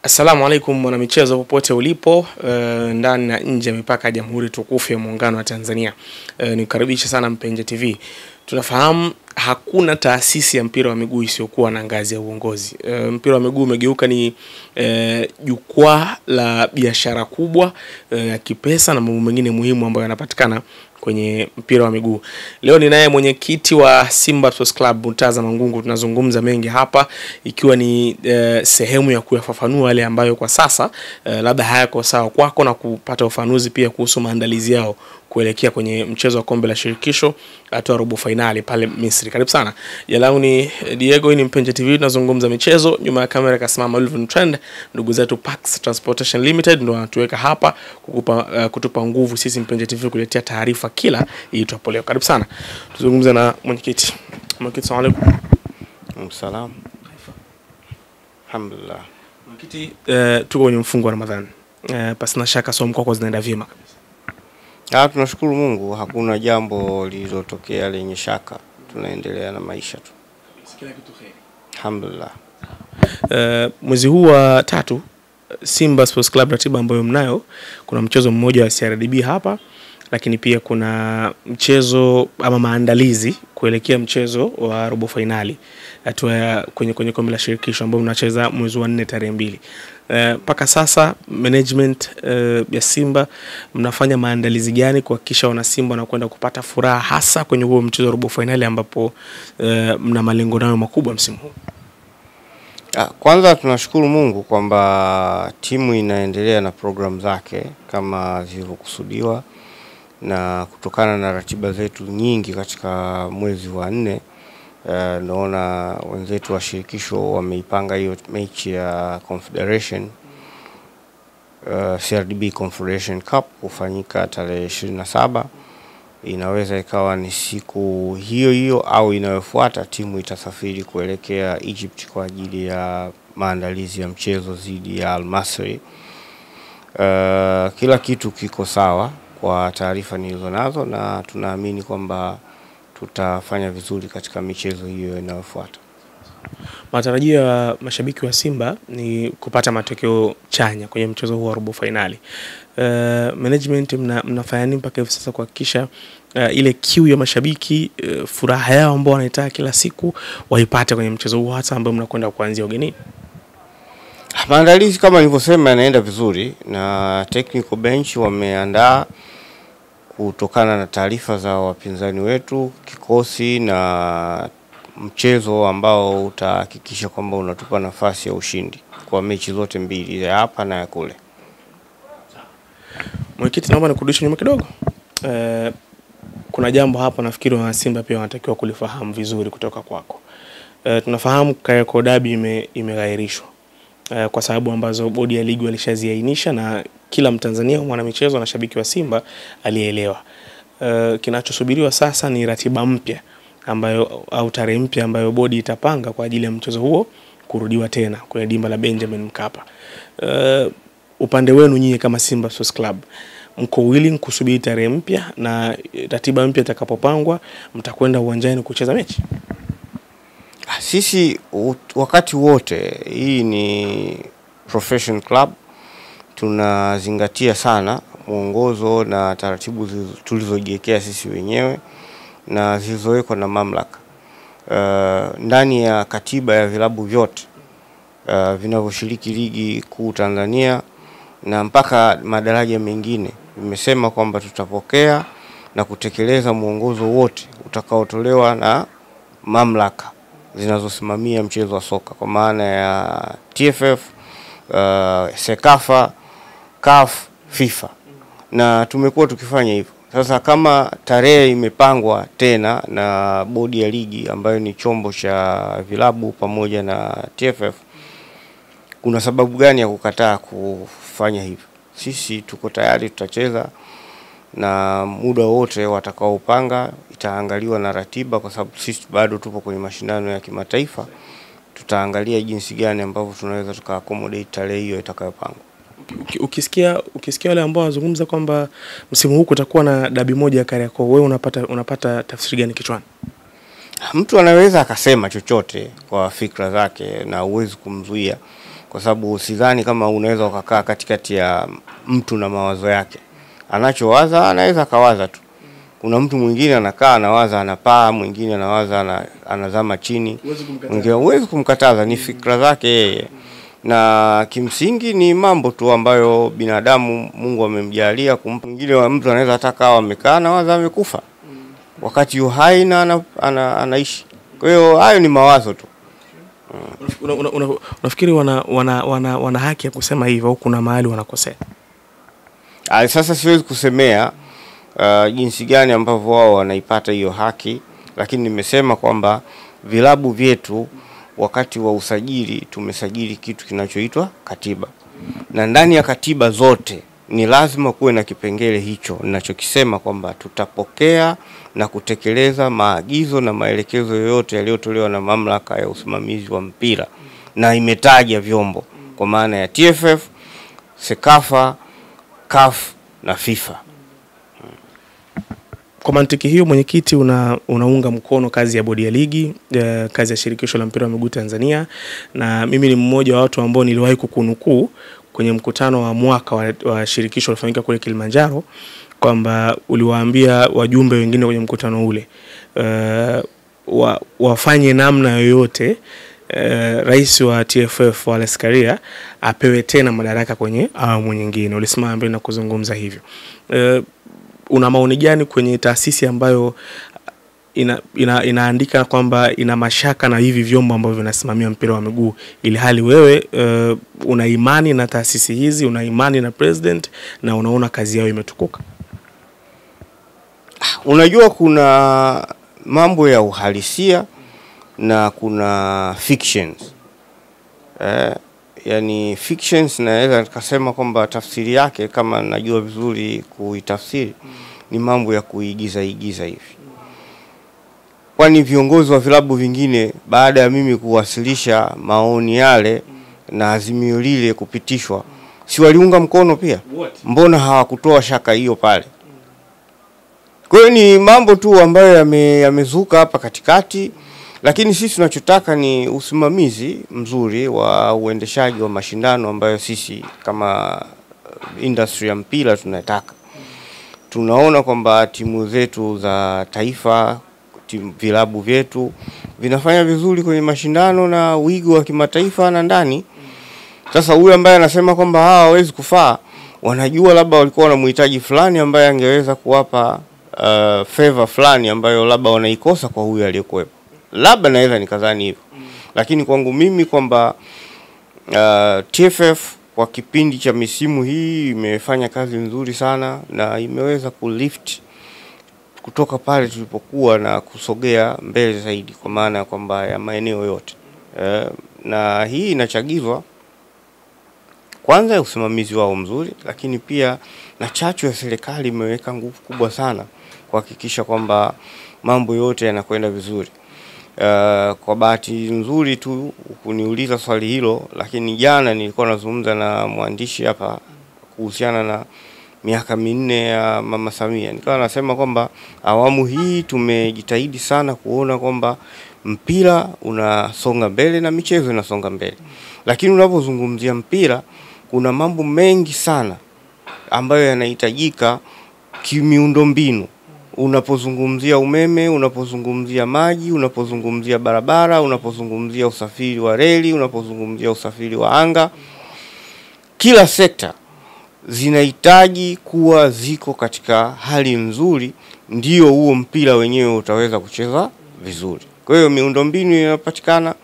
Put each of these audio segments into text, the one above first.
Assalamu alaikum mwanamichezo popote ulipo ndani na nje ya mipaka ya Jamhuri Tukufu ya Muungano wa Tanzania. Nikaribisha sana Mpenja TV. Tunafahamu hakuna taasisi ya mpira wa miguu isiyokuwa na ngazi ya uongozi. Mpira wa miguu umegeuka ni jukwaa la biashara kubwa ya kipesa na mambo mengine muhimu ambayo yanapatikana kwenye mpira wa miguu. Leo ninaye mwenyekiti wa Simba Sports Club Murtaza Mangungu. Tunazungumza mengi hapa ikiwa ni sehemu ya kuyafafanua yale ambayo kwa sasa labda hayako sawa kwako na kupata ufafanuzi pia kuhusu maandalizi yao kuelekea kwenye mchezo wa kombe la shirikisho hatua robo finali pale Misri. Karibu sana. Jina langu ni Diego, hii ni Mpenja TV, tunazungumza michezo. Nyuma ya kamera kasimama Ulvin Trend, ndugu zetu Pax Transportation Limited ndio wanatuweka hapa kutupa nguvu sisi Mpenja TV kuletea taarifa kila itwapo leo. Karibu sana. Tuzungumze na mwenyekiti. Mwenyekiti, asalamu alaykum. Salam. Alhamdulillah. Mwenyekiti, tuko kwenye mfungo wa Ramadhani. Pasina shaka somo kwako zinaenda vyema kabisa. Tunashukuru Mungu, hakuna jambo lililotokea lenye shaka. Tunaendelea na maisha tu. Kila kitu kheri. Alhamdulillah. Mwezi huu wa 3 Simba Sports Club ratiba ambayo mnayo, kuna mchezo mmoja wa CRDB hapa, lakini pia kuna mchezo ama maandalizi kuelekea mchezo wa robo finali hatua kwenye kombe la shirikisho ambao mnacheza mwezi wa 4 tarehe 2. Paka sasa management ya Simba mnafanya maandalizi gani kuhakikisha wana Simba wanakwenda kupata furaha hasa kwenye huo mchezo wa robo finali ambapo mna malengo nayo makubwa msimu huu? Kwanza tunashukuru Mungu kwamba timu inaendelea na program zake kama zilivyokusudiwa, na kutokana na ratiba zetu nyingi katika mwezi wa 4 naona wenzetu wa shirikisho wameipanga hiyo mechi ya Confederation CRDB Confederation Cup kufanyika tarehe 27. Inaweza ikawa ni siku hiyo hiyo au inayofuata timu itasafiri kuelekea Egypt kwa ajili ya maandalizi ya mchezo dhidi ya Al Masry. Kila kitu kiko sawa kwa taarifa nilizonazo, na tunaamini kwamba tutafanya vizuri katika michezo hiyo inayofuata. Matarajio ya mashabiki wa Simba ni kupata matokeo chanya kwenye mchezo huu wa robo finali. Management mnafanya nini mpaka hivi sasa kuhakikisha ile kiu ya mashabiki, furaha yao ambao wanaitaka kila siku waipate kwenye mchezo huu hata ambao mnakwenda kuanzia ugenini? Maandalizi kama nilivyosema yanaenda vizuri, na technical bench wameandaa kutokana na taarifa za wapinzani wetu kikosi na mchezo ambao utahakikisha kwamba unatupa nafasi ya ushindi kwa mechi zote mbili, ya hapa na ya kule. Mwenyekiti, naomba nikurudishe nyuma kidogo. Kuna jambo hapa nafikiri wana Simba pia wanatakiwa kulifahamu vizuri kutoka kwako. Tunafahamu Kariakoo Derby imegairishwa kwa sababu ambazo bodi ya ligi walishaziainisha na kila Mtanzania mwana michezo na shabiki wa Simba alielewa. Kinachosubiriwa sasa ni ratiba mpya ambayo au tarehe mpya ambayo bodi itapanga kwa ajili ya mchezo huo kurudiwa tena kwenye dimba la Benjamin Mkapa. Upande wenu nyinyi kama Simba Sports Club, mko willing kusubiri tarehe mpya na ratiba mpya itakapopangwa mtakwenda uwanjani kucheza mechi? Sisi wakati wote, hii ni professional club, tunazingatia sana mwongozo na taratibu tulizojiwekea sisi wenyewe na zilizowekwa na mamlaka. Ndani ya katiba ya vilabu vyote vinavyoshiriki ligi kuu Tanzania na mpaka madaraja mengine, nimesema kwamba tutapokea na kutekeleza mwongozo wote utakaotolewa na mamlaka zinazosimamia mchezo wa soka kwa maana ya TFF, Sekafa, CAF, FIFA, na tumekuwa tukifanya hivyo. Sasa kama tarehe imepangwa tena na bodi ya ligi ambayo ni chombo cha vilabu pamoja na TFF, kuna sababu gani ya kukataa kufanya hivyo? Sisi tuko tayari, tutacheza, na muda wote watakaopanga itaangaliwa na ratiba, kwa sababu sisi bado tupo kwenye mashindano ya kimataifa. Tutaangalia jinsi gani ambavyo tunaweza tuka-accommodate tarehe hiyo itakayopangwa. Ukisikia wale ambao wazungumza kwamba msimu huu kutakuwa na dabi moja ya Kariakoo, wewe unapata tafsiri gani kichwani? Mtu anaweza akasema chochote kwa fikra zake na uwezi kumzuia, kwa sababu sidhani kama unaweza ukakaa katikati ya mtu na mawazo yake. Anachowaza anaweza kawaza tu. Kuna mtu mwingine anakaa anawaza anapaa, mwingine anawaza anazama chini. Huwezi kumkataza, ni fikra zake yeye. Na kimsingi ni mambo tu ambayo binadamu Mungu amemjalia kumpa. Mwingine wa mtu anaweza ataka amekaa na waza amekufa wakati yu hai na anaishi. Kwa hiyo hayo ni mawazo tu. Unafikiri wana haki ya kusema hivyo au kuna mahali wanakosea? Sasa siwezi kusemea jinsi gani ambavyo wao wanaipata hiyo haki, lakini nimesema kwamba vilabu vyetu wakati wa usajili tumesajili kitu kinachoitwa katiba. Na ndani ya katiba zote ni lazima kuwe na kipengele hicho ninachokisema kwamba tutapokea na kutekeleza maagizo na maelekezo yoyote yaliyotolewa na mamlaka ya usimamizi wa mpira, na imetaja vyombo kwa maana ya TFF, Sekafa, CAF na FIFA. Kwa mantiki hiyo, mwenyekiti, unaunga mkono kazi ya bodi ya ligi, kazi ya shirikisho la mpira wa miguu Tanzania, na mimi ni mmoja wa watu ambao niliwahi kukunukuu kwenye mkutano wa mwaka wa shirikisho ulifanyika kule Kilimanjaro kwamba uliwaambia wajumbe wengine kwenye mkutano ule wafanye namna yoyote rais wa TFF Wallace Karia apewe tena madaraka kwenye awamu nyingine. Ulisimama mbele na kuzungumza hivyo. Una maoni gani kwenye taasisi ambayo inaandika kwamba ina mashaka na hivi vyombo ambavyo vinasimamia mpira wa miguu, ili hali wewe una imani na taasisi hizi, una imani na president na unaona kazi yao imetukuka? Unajua kuna mambo ya uhalisia na kuna fictions. Yani fictions naweza nikasema kwamba tafsiri yake, kama najua vizuri kuitafsiri, ni mambo ya kuigiza hivi. Kwani viongozi wa vilabu vingine baada ya mimi kuwasilisha maoni yale na azimio lile kupitishwa, si waliunga mkono pia? Mbona hawakutoa shaka hiyo pale? Kwa hiyo ni mambo tu ambayo yamezuka hapa katikati, lakini sisi tunachotaka ni usimamizi mzuri wa uendeshaji wa mashindano ambayo sisi kama industry ya mpira tunataka. Tunaona kwamba timu zetu za taifa, vilabu vyetu vinafanya vizuri kwenye mashindano na wigo wa kimataifa na ndani. Sasa huyu ambaye anasema kwamba hawawezi kufaa, wanajua labda walikuwa wanamhitaji fulani ambaye angeweza kuwapa favor fulani ambayo labda wanaikosa kwa huyu aliyekuwepo. Labda naweza nikadhani hivyo. Lakini kwangu mimi kwamba TFF kwa kipindi cha misimu hii imefanya kazi nzuri sana na imeweza kulift kutoka pale tulipokuwa na kusogea mbele zaidi, kwa maana kwamba ya maeneo yote. Na hii inachagizwa kwanza ya usimamizi wao mzuri, lakini pia na chachu ya serikali imeweka nguvu kubwa sana kuhakikisha kwamba mambo yote yanakwenda vizuri. Kwa bahati nzuri tu kuniuliza swali hilo, lakini jana nilikuwa nazungumza na mwandishi hapa kuhusiana na miaka 4 ya Mama Samia. Nikawa nasema kwamba awamu hii tumejitahidi sana kuona kwamba mpira unasonga mbele na michezo inasonga mbele. Lakini unapozungumzia mpira kuna mambo mengi sana ambayo yanahitajika kimiundombinu. Unapozungumzia umeme, unapozungumzia maji, unapozungumzia barabara, unapozungumzia usafiri wa reli, unapozungumzia usafiri wa anga, kila sekta zinahitaji kuwa ziko katika hali nzuri, ndio huo mpira wenyewe utaweza kucheza vizuri. Kwa hiyo miundombinu inapatikana.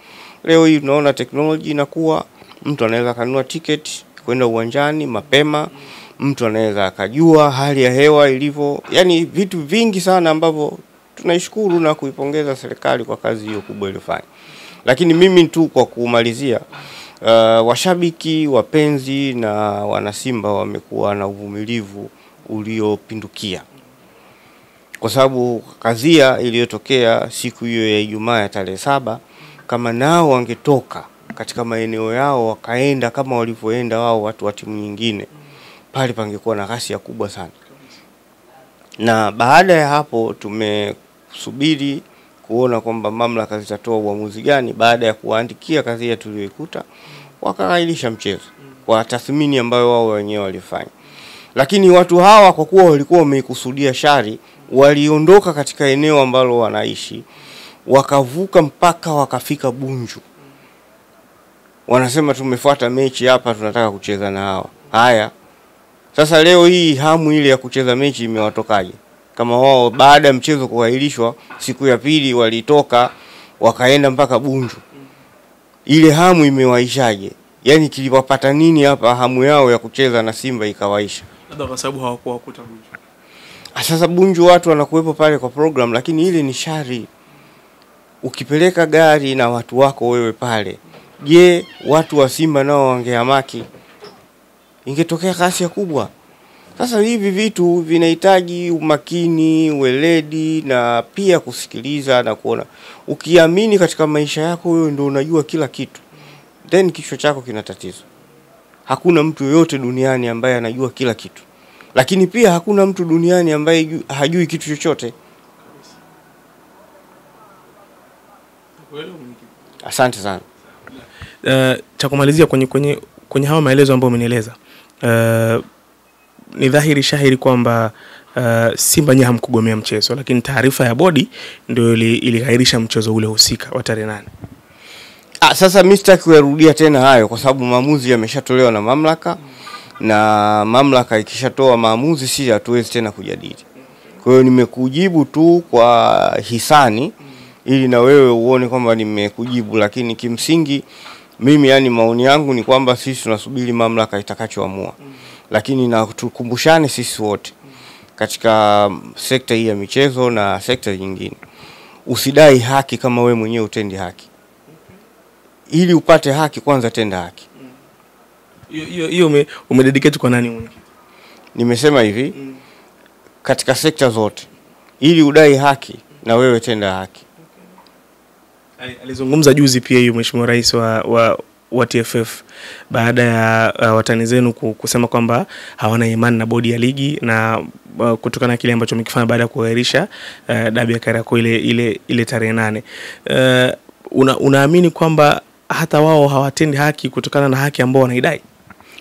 Leo hii tunaona teknolojia inakuwa, mtu anaweza kanunua tiketi kwenda uwanjani mapema, mtu anaweza akajua hali ya hewa ilivyo. Yani vitu vingi sana ambavyo tunaishukuru na kuipongeza serikali kwa kazi hiyo kubwa iliyofanya. Lakini mimi tu kwa kumalizia, washabiki, wapenzi na wanasimba wamekuwa na uvumilivu uliopindukia. Kwa sababu kadhia iliyotokea siku hiyo ya Ijumaa ya tarehe 7, kama nao wangetoka katika maeneo yao wakaenda kama walivyoenda wao watu wa timu nyingine, pale pangekuwa na ghasia kubwa sana. Na baada ya hapo tumesubiri kuona kwamba mamlaka zitatoa uamuzi gani baada ya kuandikia kadhia tuliyoikuta. wakaahirisha mchezo kwa tathmini ambayo wao wenyewe walifanya. Lakini watu hawa kwa kuwa walikuwa wameikusudia shari, waliondoka katika eneo ambalo wanaishi, wakavuka mpaka wakafika Bunju. Wanasema tumefuata mechi hapa, tunataka kucheza na hawa. Haya. Sasa leo hii hamu ile ya kucheza mechi imewatokaje? Kama wao baada ya mchezo kuahirishwa siku ya pili walitoka wakaenda mpaka Bunju. Ile hamu imewaishaje? Yaani kilipata nini hapa hamu yao ya kucheza na Simba ikawaisha? Labda kwa sababu hawakuwakuta Bunju. Sasa Bunju watu wanakuwepo pale kwa program, lakini ile ni shari. Ukipeleka gari na watu wako wewe pale, je, watu wa Simba nao wangehamaki? Ingetokea ghasia kubwa. Sasa hivi vitu vinahitaji umakini, weledi na pia kusikiliza na kuona. Ukiamini katika maisha yako wewe ndio unajua kila kitu, then kichwa chako kina tatizo. Hakuna mtu yoyote duniani ambaye anajua kila kitu. Lakini pia hakuna mtu duniani ambaye hajui kitu chochote. Asante sana. Cha kumalizia kwenye hawa maelezo ambayo umenieleza. Ni dhahiri shahiri kwamba Simba nyewe hamkugomea mchezo, lakini taarifa ya bodi ndio iligairisha mchezo ule husika wa tarehe 8. Sasa mimi sitaki kurudia tena hayo kwa sababu maamuzi yameshatolewa na mamlaka, na mamlaka ikishatoa maamuzi sisi hatuwezi tena kujadili. Kwa hiyo nimekujibu tu kwa hisani ili na wewe uone kwamba nimekujibu, lakini kimsingi mimi yani maoni yangu ni kwamba sisi tunasubiri mamlaka itakachoamua. Lakini na tukumbushane sisi wote katika sekta hii ya michezo na sekta nyingine, usidai haki kama we mwenyewe utendi haki. Ili upate haki kwanza tenda haki. Hiyo umededicate kwa nani mwenyewe? Nimesema hivi, katika sekta zote ili udai haki na wewe tenda haki. Alizungumza juzi pia hiyo Mheshimiwa Rais wa TFF baada ya watani zenu kusema kwamba hawana imani na bodi ya ligi na kutokana na kile ambacho mkifanya baada ya kuahirisha dabi ya Kariakoo ile tarehe 8. Unaamini kwamba hata wao hawatendi haki kutokana na haki ambao wanaidai?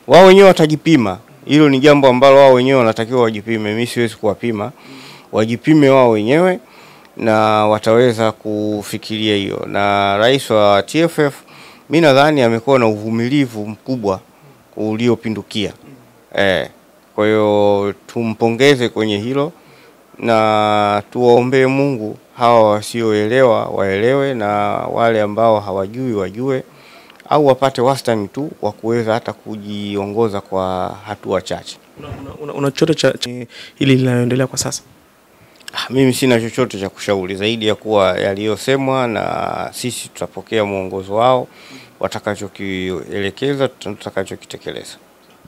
Wao wenyewe watajipima. Hilo ni jambo ambalo wao wenyewe wanatakiwa wajipime. Mimi siwezi kuwapima. Wajipime wao wenyewe na wataweza kufikiria hiyo. Na rais wa TFF mimi nadhani amekuwa na uvumilivu mkubwa uliopindukia. Kwa hiyo tumpongeze kwenye hilo na tuwaombee Mungu hawa wasioelewa waelewe na wale ambao hawajui wajue, au wapate wastani tu wa kuweza hata kujiongoza kwa hatua chache. Una chochote cha hili linaloendelea kwa sasa? Mimi sina chochote cha kushauri zaidi ya kuwa yaliyosemwa, na sisi tutapokea mwongozo wao, watakachokielekeza tutakachokitekeleza.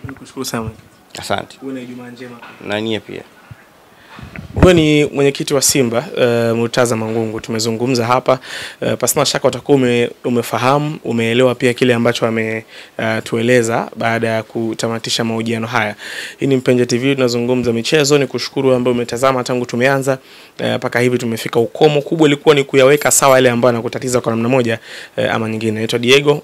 Nikushukuru sana. Asante. Uwe na Ijumaa njema. Na nyie pia. Huyo ni mwenyekiti wa Simba Murtaza Mangungu. Tumezungumza hapa, pasina shaka utakuwa umefahamu, umeelewa pia kile ambacho ametueleza baada ya kutamatisha mahojiano haya. Hii ni Mpenja TV, tunazungumza michezo. Nikushukuru ambao umetazama tangu tumeanza mpaka hivi tumefika ukomo. Kubwa ilikuwa ni kuyaweka sawa yale ambayo yanakutatiza kwa namna moja ama nyingine. Naitwa Diego.